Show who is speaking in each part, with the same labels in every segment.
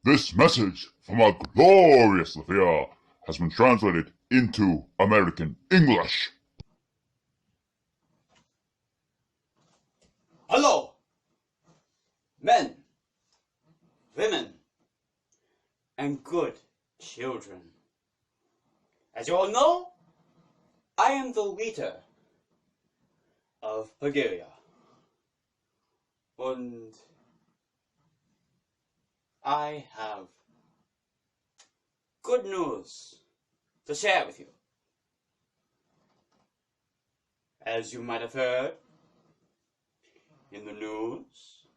Speaker 1: This message from our glorious Lafayette has been translated into American English.
Speaker 2: Hello, men, women, and good children. As you all know, I am the leader of Bulgaria. And I have good news to share with you. As you might have heard in the news,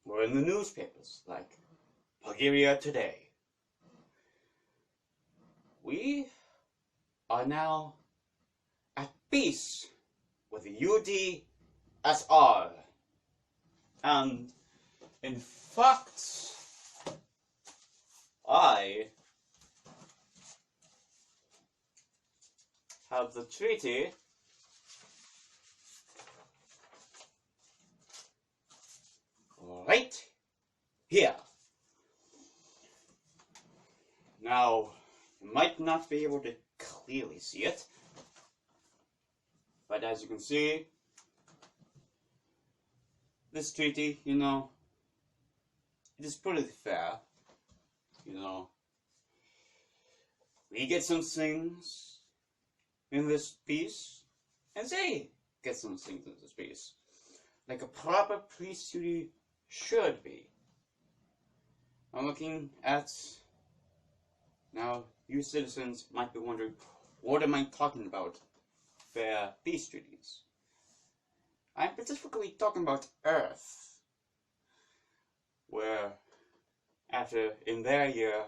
Speaker 2: or in the newspapers like Bulgaria Today, we are now at peace with the UDSR. And in fact, I have the treaty right here. Now, you might not be able to clearly see it, but as you can see, this treaty, it is pretty fair. We get some things in this piece, and they get some things in this piece, like a proper peace treaty should be. I'm looking at, now you citizens might be wondering, what am I talking about? Fair peace treaties. I'm specifically talking about Earth, where in their year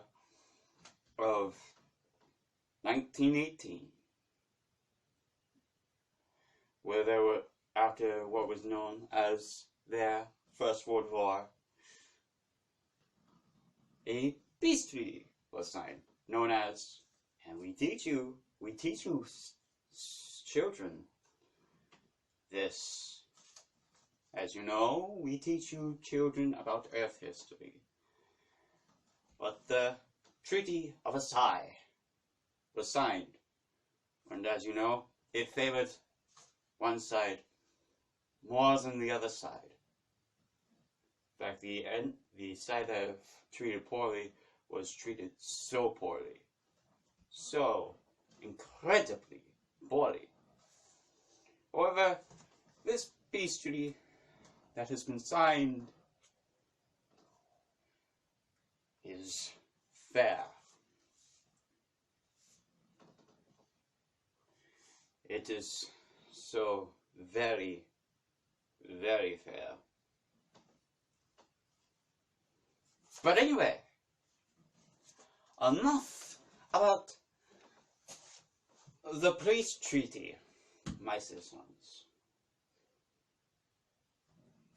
Speaker 2: of 1918, where they were after what was known as their First World War, a peace treaty was signed, known as, and we teach you children this. As you know, we teach you children about Earth history. But the Treaty of Versailles was signed, and as you know, it favored one side more than the other side. In fact, the side that treated poorly was treated so poorly, so incredibly poorly. However, this peace treaty that has been signed is fair. It is so very, very fair. But anyway, enough about the peace treaty, my citizens.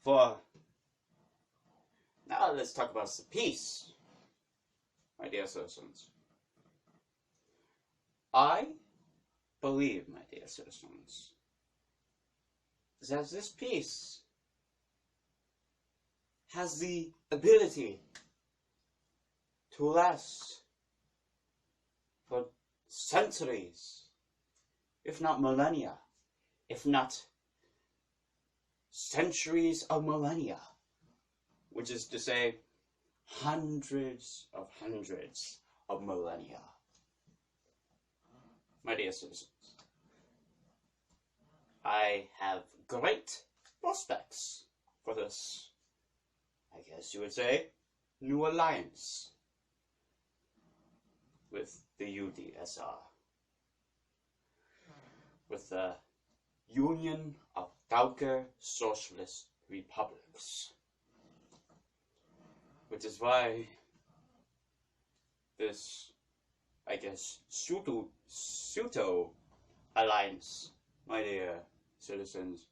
Speaker 2: For now, let's talk about the peace, my dear citizens. I believe, my dear citizens, that this peace has the ability to last for centuries, if not millennia, if not centuries of millennia, which is to say hundreds of millennia. My dear citizens, I have great prospects for this, I guess you would say, new alliance with the UDSR, with the Union of Tauker Socialist Republics, which is why this, I guess, pseudo alliance, my dear citizens,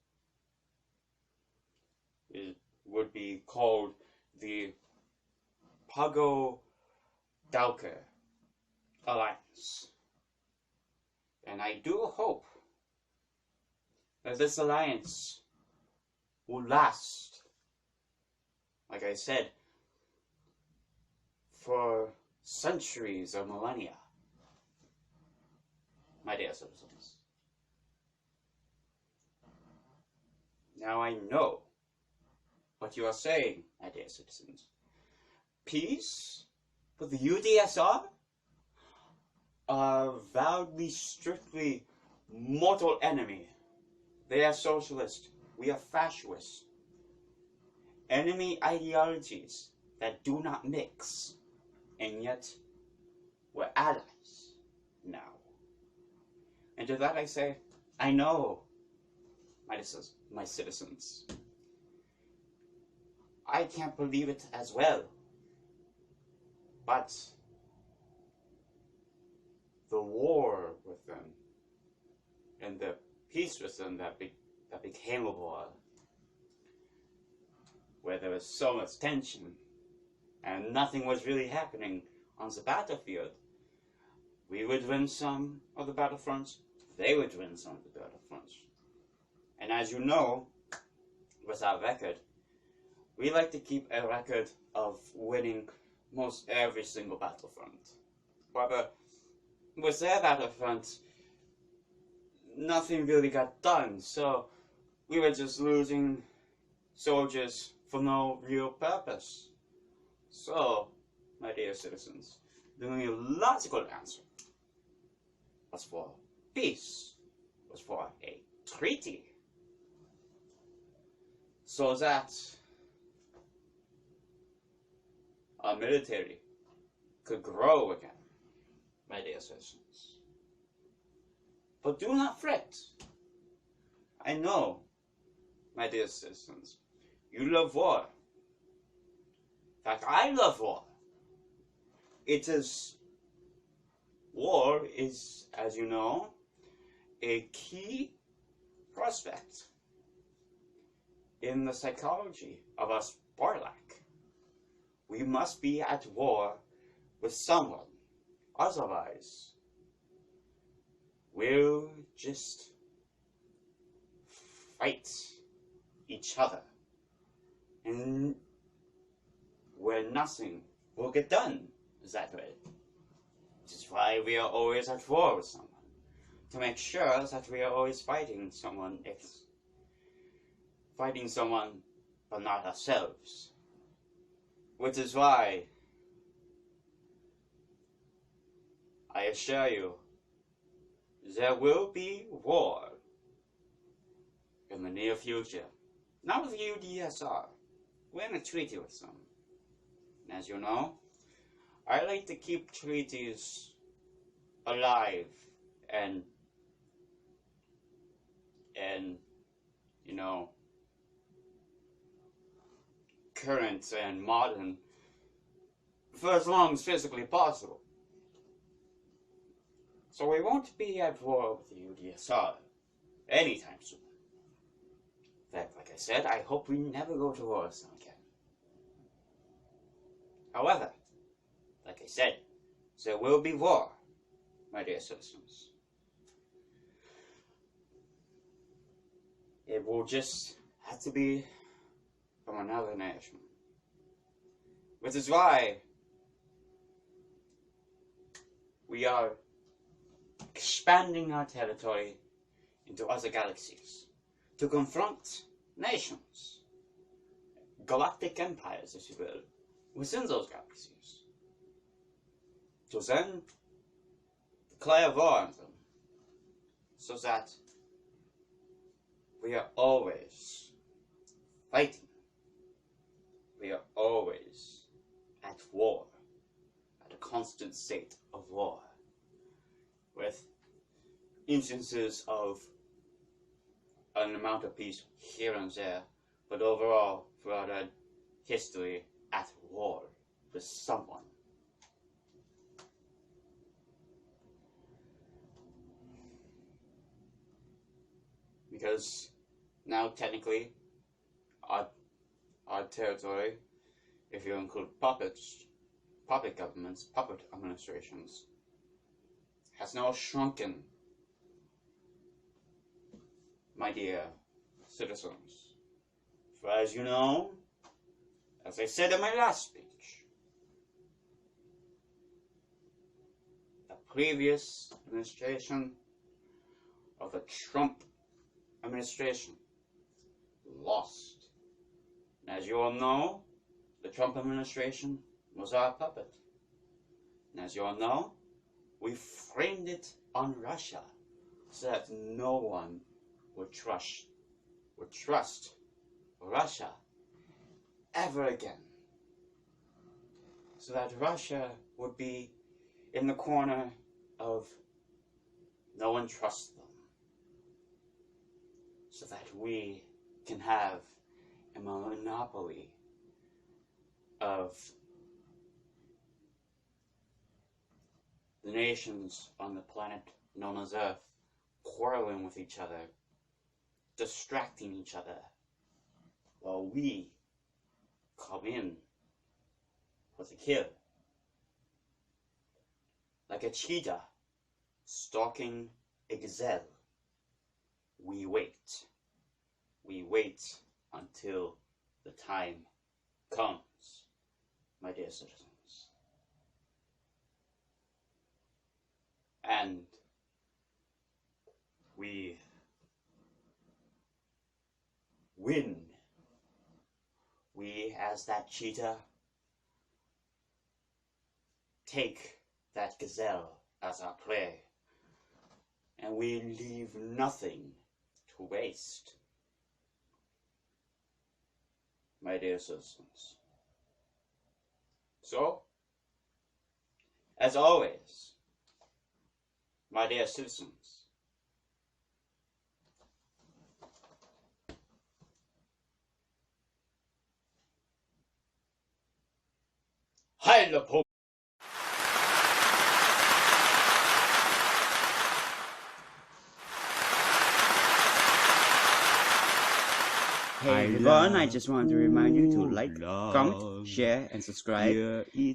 Speaker 2: it would be called the Pago-Tauker Alliance. And I do hope that this alliance will last, like I said, centuries or millennia, my dear citizens. Now I know what you are saying, my dear citizens. Peace with the UDSR? Our avowedly, strictly mortal enemy. They are socialist, we are fascist. Enemy ideologies that do not mix, and yet we're allies now. And to that I say, I know, my citizens. I can't believe it as well, but the war with them and the peace with them that became a war, where there was so much tension and nothing was really happening on the battlefield. We would win some of the battlefronts, they would win some of the battlefronts. And as you know, with our record, we like to keep a record of winning most every single battlefront. However, with their battlefront, nothing really got done, so we were just losing soldiers for no real purpose. So, my dear citizens, the only logical answer was for peace, was for a treaty, so that our military could grow again, my dear citizens. But do not fret. I know, my dear citizens, you love war. In fact, I love war. War is, as you know, a key prospect in the psychology of us Barlack. We must be at war with someone. Otherwise, we'll just fight each other, and where nothing will get done that way. Which is why we are always at war with someone, to make sure that we are always fighting someone but not ourselves. Which is why I assure you, there will be war in the near future. Not with the UDSR. We're in a treaty with them. And as you know, I like to keep treaties alive and you know, current and modern for as long as physically possible. So we won't be at war with the UDSR anytime soon. In fact, like I said, I hope we never go to war with them again. However, like I said, there will be war, my dear citizens. It will just have to be from another nation. Which is why we are expanding our territory into other galaxies to confront nations, galactic empires, if you will, within those galaxies, to then declare war on them, so that we are always fighting. We are always at war, at a constant state of war, with instances of an amount of peace here and there, but overall, throughout our history, at war with someone. Because now, technically, our territory, if you include puppets, puppet governments, puppet administrations, has now shrunken, my dear citizens. For as you know, as I said in my last speech, previous administration of the Trump administration lost. And as you all know, the Trump administration was our puppet. And as you all know, we framed it on Russia so that no one would trust Russia ever again. So that Russia would be in the corner of no one trusts them. So that we can have a monopoly of the nations on the planet known as Earth quarreling with each other, distracting each other, while we come in for the kill. Like a cheetah stalking a gazelle, we wait. We wait until the time comes, my dear citizens. And we win. We, as that cheetah, take that gazelle as our prey, and we leave nothing to waste, my dear citizens. So, as always, my dear citizens, Heil der Pop! Hey everyone, I just wanted to remind you to like, comment, share, and subscribe.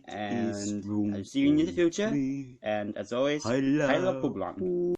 Speaker 2: And I'll see you in the future. And as always, Heil der Pop!